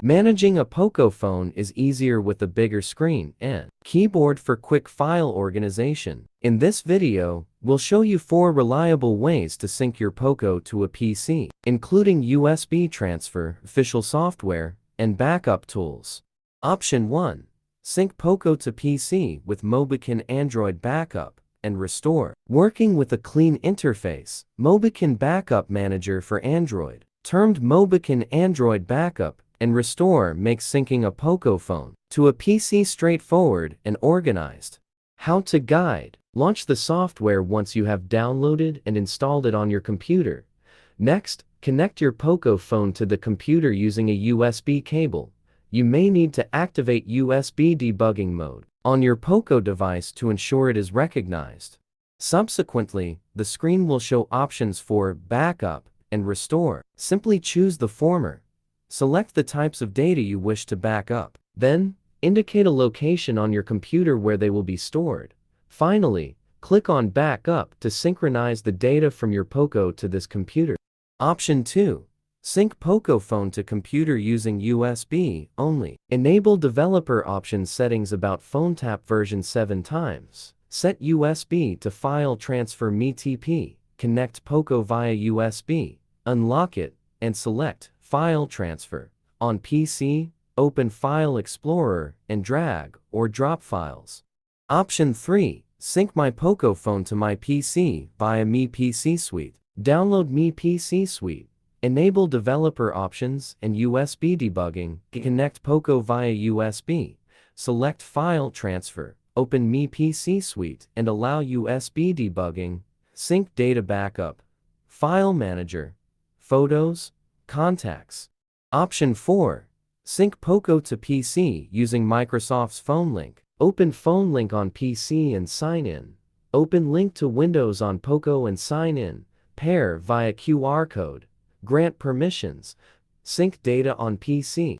Managing a POCO phone is easier with a bigger screen and keyboard for quick file organization. In this video, we'll show you 4 reliable ways to sync your POCO to a PC, including USB transfer, official software, and backup tools. Option 1. Sync POCO to PC with MobiKin Android Backup and Restore. Working with a clean interface, MobiKin Backup Manager for Android, termed MobiKin Android Backup and Restore, makes syncing a POCO phone to a PC straightforward and organized. How-to guide. Launch the software once you have downloaded and installed it on your computer. Next, connect your POCO phone to the computer using a USB cable. You may need to activate USB debugging mode on your POCO device to ensure it is recognized. Subsequently, the screen will show options for backup and restore. Simply choose the former. Select the types of data you wish to back up. Then, indicate a location on your computer where they will be stored. Finally, click on Backup to synchronize the data from your POCO to this computer. Option 2. Sync POCO phone to computer using USB only. Enable developer options settings about phone tap version 7 times. Set USB to file transfer MTP. Connect POCO via USB. Unlock it and select File Transfer. On PC, open File Explorer and drag or drop files. Option 3. Sync my POCO phone to my PC via MiPC Suite. Download MiPC Suite. Enable developer options and USB debugging. Connect POCO via USB. Select File Transfer. Open MiPC Suite and allow USB debugging. Sync data backup. File Manager. Photos. Contacts. Option 4. Sync POCO to PC using Microsoft's Phone Link. Open Phone Link on PC and sign in. Open Link to Windows on POCO and sign in. Pair via QR code. Grant permissions. Sync data on PC.